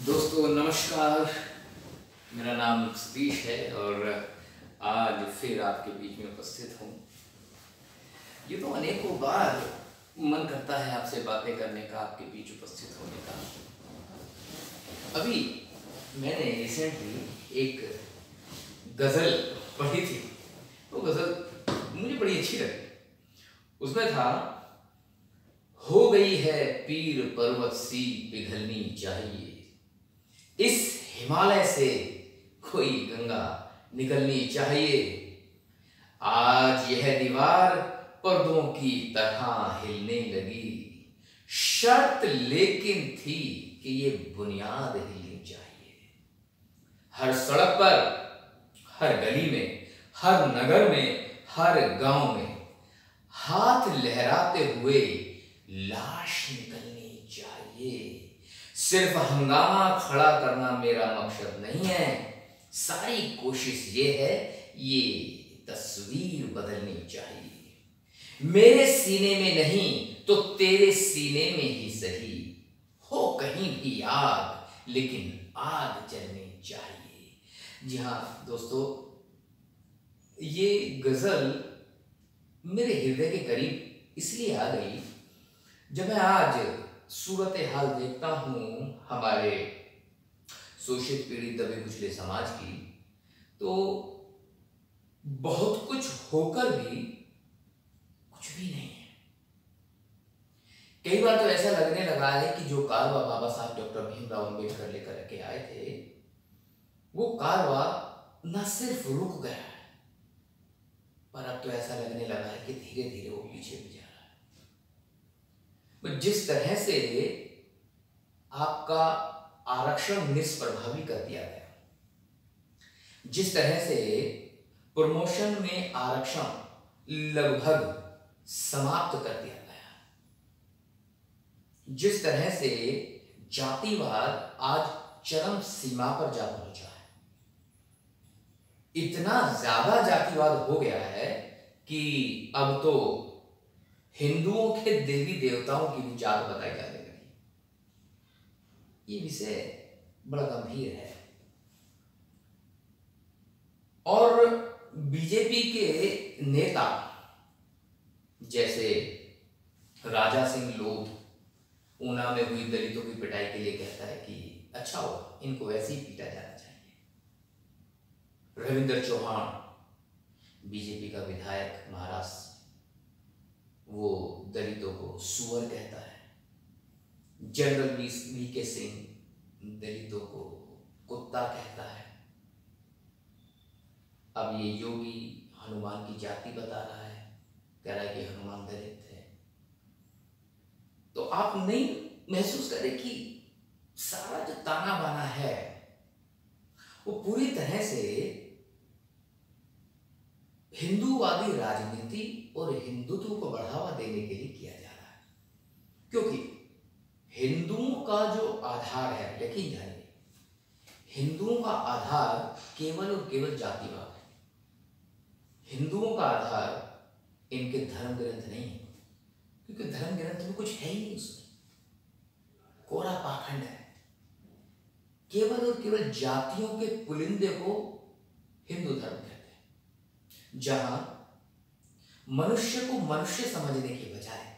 दोस्तों नमस्कार। मेरा नाम सतीश है और आज फिर आपके बीच में उपस्थित हूँ। ये तो अनेकों बार मन करता है आपसे बातें करने का, आपके बीच उपस्थित होने का। अभी मैंने रिसेंटली एक गज़ल पढ़ी थी। वो गज़ल मुझे बड़ी अच्छी लगी। उसमें था, हो गई है पीर पर्वत सी पिघलनी चाहिए, इस हिमालय से कोई गंगा निकलनी चाहिए। आज यह दीवार पर्दों की तरह हिलने लगी, शर्त लेकिन थी कि ये बुनियाद हिलनी चाहिए। हर सड़क पर, हर गली में, हर नगर में, हर गांव में हाथ लहराते हुए लाश निकलनी चाहिए। सिर्फ हंगामा खड़ा करना मेरा मकसद नहीं है, सारी कोशिश ये है, ये तस्वीर बदलनी चाहिए। मेरे सीने में नहीं तो तेरे सीने में ही सही, हो कहीं भी आग लेकिन आग जलनी चाहिए। जी हाँ दोस्तों, ये गजल मेरे हृदय के करीब इसलिए आ गई जब मैं आज सूरत हाल देखता हूँ हमारे शोषित पीड़ित दबे कुचले समाज की, तो बहुत कुछ होकर भी कुछ भी नहीं है। कई बार तो ऐसा लगने लगा है कि जो कारवां बाबा साहब डॉक्टर भीमराव अंबेडकर लेकर के आए थे, वो कारवां न सिर्फ रुक गया है, पर अब तो ऐसा लगने लगा है कि धीरे धीरे वो पीछे भी जा रहा है। जिस तरह से आपका आरक्षण निष्प्रभावी कर दिया गया, जिस तरह से प्रमोशन में आरक्षण लगभग समाप्त कर दिया गया, जिस तरह से जातिवाद आज चरम सीमा पर जा पहुंचा है, इतना ज्यादा जातिवाद हो गया है कि अब तो हिंदुओं के देवी देवताओं की भी जात बताई जाने लगी। ये विषय बड़ा गंभीर है और बीजेपी के नेता जैसे राजा सिंह लोध ऊना में हुई दलितों की पिटाई के लिए कहता है कि अच्छा होगा, इनको वैसे ही पीटा जाना चाहिए। रविंद्र चौहान बीजेपी का विधायक महाराष्ट्र, वो दलितों को सुअर कहता है। जनरल वीके सिंह दलितों को कुत्ता कहता है। अब ये योगी हनुमान की जाति बता रहा है, कह रहा है कि हनुमान दलित है। तो आप नहीं महसूस करें कि सारा जो ताना बाना है वो पूरी तरह से हिंदूवादी राजनीति और हिंदुत्व को बढ़ावा देने के लिए किया जा रहा है। क्योंकि हिंदुओं का जो आधार है, यकीन जानिए, हिंदुओं का आधार केवल और केवल जातिवाद है। हिंदुओं का आधार इनके धर्म ग्रंथ नहीं है, क्योंकि धर्म ग्रंथ में कुछ है ही नहीं, उसमें कोरा पाखंड है। केवल और केवल जातियों के पुलिंदे को हिंदू धर्म कहते हैं, जहां मनुष्य को मनुष्य समझने के बजाय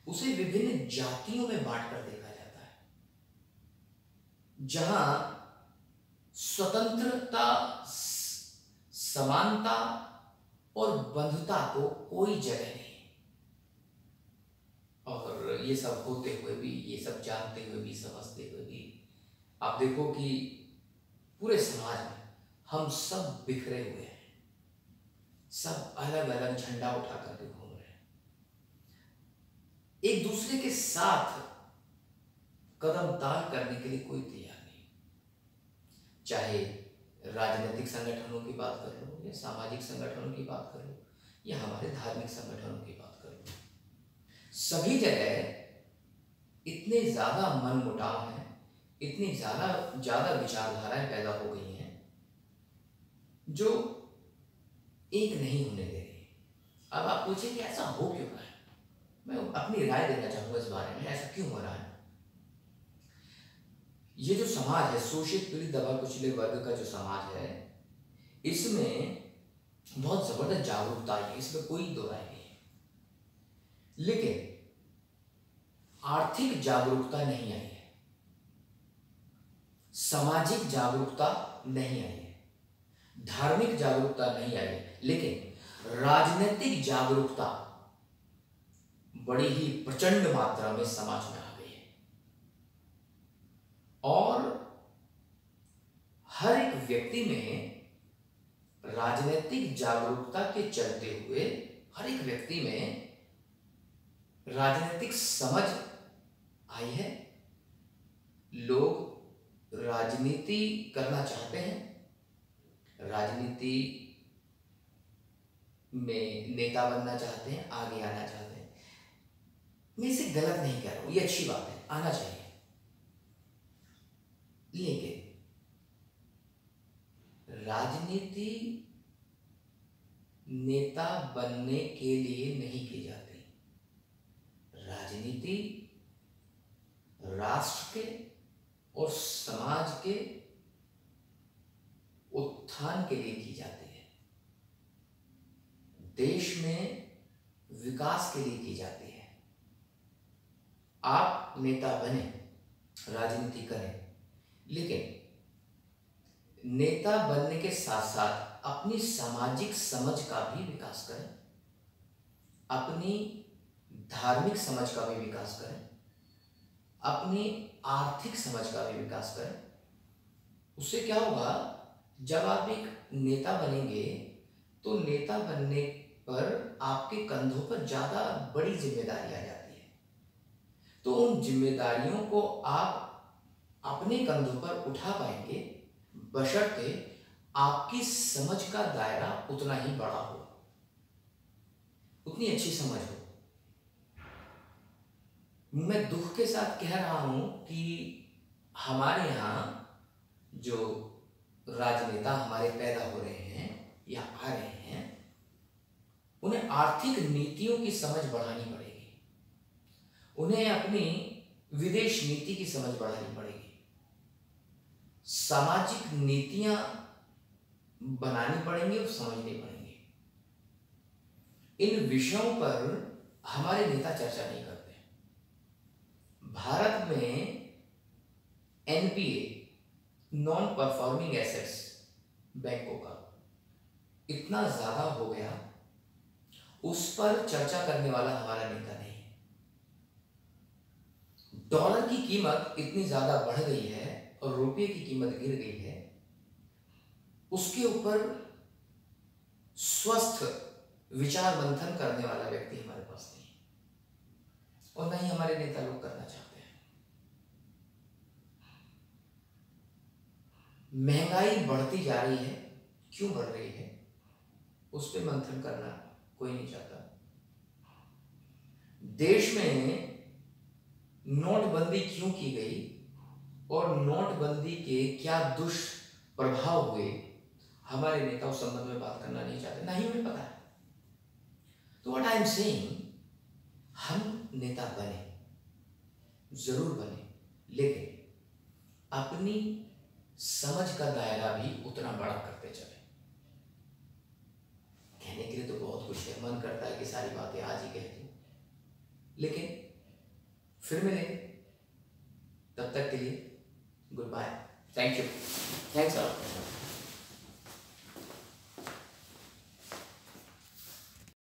उसे विभिन्न जातियों में बांटकर देखा जाता है, जहां स्वतंत्रता, समानता और बंधुता को कोई जगह नहीं। और ये सब होते हुए भी, ये सब जानते हुए भी, समझते हुए भी, आप देखो कि पूरे समाज में हम सब बिखरे हुए हैं, सब अलग अलग झंडा उठा करके घूम रहे हैं, एक दूसरे के साथ कदम ताल करने के लिए कोई तैयार नहीं। चाहे राजनीतिक संगठनों की बात कर लो, या सामाजिक संगठनों की बात कर लो, या हमारे धार्मिक संगठनों की बात कर लो, सभी जगह इतने ज्यादा मनमुटाव हैं, इतनी ज्यादा विचारधाराएं पैदा हो गई हैं जो एक नहीं होने दे रही। अब आप पूछेंगे ऐसा हो क्यों रहा है, मैं अपनी राय देना चाहूंगा इस बारे में, ऐसा क्यों हो रहा है। ये जो समाज है, शोषित पीड़ित दबा कुचले वर्ग का जो समाज है, इसमें बहुत जबरदस्त जागरूकता आई है, इसमें कोई दो राय नहीं है। लेकिन आर्थिक जागरूकता नहीं आई है, सामाजिक जागरूकता नहीं आई है, धार्मिक जागरूकता नहीं आई है, लेकिन राजनीतिक जागरूकता बड़ी ही प्रचंड मात्रा में समाज में आ गई है। और हर एक व्यक्ति में राजनीतिक जागरूकता के चलते हुए हर एक व्यक्ति में राजनीतिक समझ आई है। लोग राजनीति करना चाहते हैं, राजनीति में नेता बनना चाहते हैं, आगे आना चाहते हैं। मैं इसे गलत नहीं कह रहा हूं, ये अच्छी बात है, आना चाहिए। लेकिन राजनीति नेता बनने के लिए नहीं की जाती, राजनीति राष्ट्र के और समाज के उत्थान के लिए की जाती है, देश में विकास के लिए की जाती है। आप नेता बने, राजनीति करें, लेकिन नेता बनने के साथ साथ अपनी सामाजिक समझ का भी विकास करें, अपनी धार्मिक समझ का भी विकास करें, अपनी आर्थिक समझ का भी विकास करें। उससे क्या होगा, जब आप एक नेता बनेंगे तो नेता बनने पर आपके कंधों पर ज्यादा बड़ी जिम्मेदारी आ जाती है। तो उन जिम्मेदारियों को आप अपने कंधों पर उठा पाएंगे बशर्ते आपकी समझ का दायरा उतना ही बड़ा हो, उतनी अच्छी समझ हो। मैं दुख के साथ कह रहा हूं कि हमारे यहाँ जो राजनेता हमारे पैदा हो रहे हैं या आ रहे हैं, उन्हें आर्थिक नीतियों की समझ बढ़ानी पड़ेगी, उन्हें अपनी विदेश नीति की समझ बढ़ानी पड़ेगी, सामाजिक नीतियां बनानी पड़ेंगी और समझनी पड़ेंगी। इन विषयों पर हमारे नेता चर्चा नहीं करते। भारत में एनपीए, नॉन परफॉर्मिंग एसेट्स बैंकों का इतना ज्यादा हो गया, उस पर चर्चा करने वाला हमारा नेता नहीं है। डॉलर की कीमत इतनी ज्यादा बढ़ गई है और रुपये की कीमत गिर गई है, उसके ऊपर स्वस्थ विचार मंथन करने वाला व्यक्ति हमारे पास नहीं है, और नहीं हमारे नेता लोग करना चाहते हैं। महंगाई बढ़ती जा रही है, क्यों बढ़ रही है, उस पर मंथन करना कोई नहीं चाहता। देश में नोटबंदी क्यों की गई और नोटबंदी के क्या दुष्प्रभाव हुए, हमारे नेता उस संबंध में बात करना नहीं चाहते, ना ही उन्हें पता है। तो व्हाट आई एम सेइंग, हम नेता बने, जरूर बने, लेकिन अपनी समझ का दायरा भी उतना बड़ा करते चले। कहने के लिए तो बहुत कुछ है, मन करता है कि सारी बातें आज ही कह दूं, लेकिन फिर मिलेंगे, तब तक के लिए goodbye, thank you, thanks all.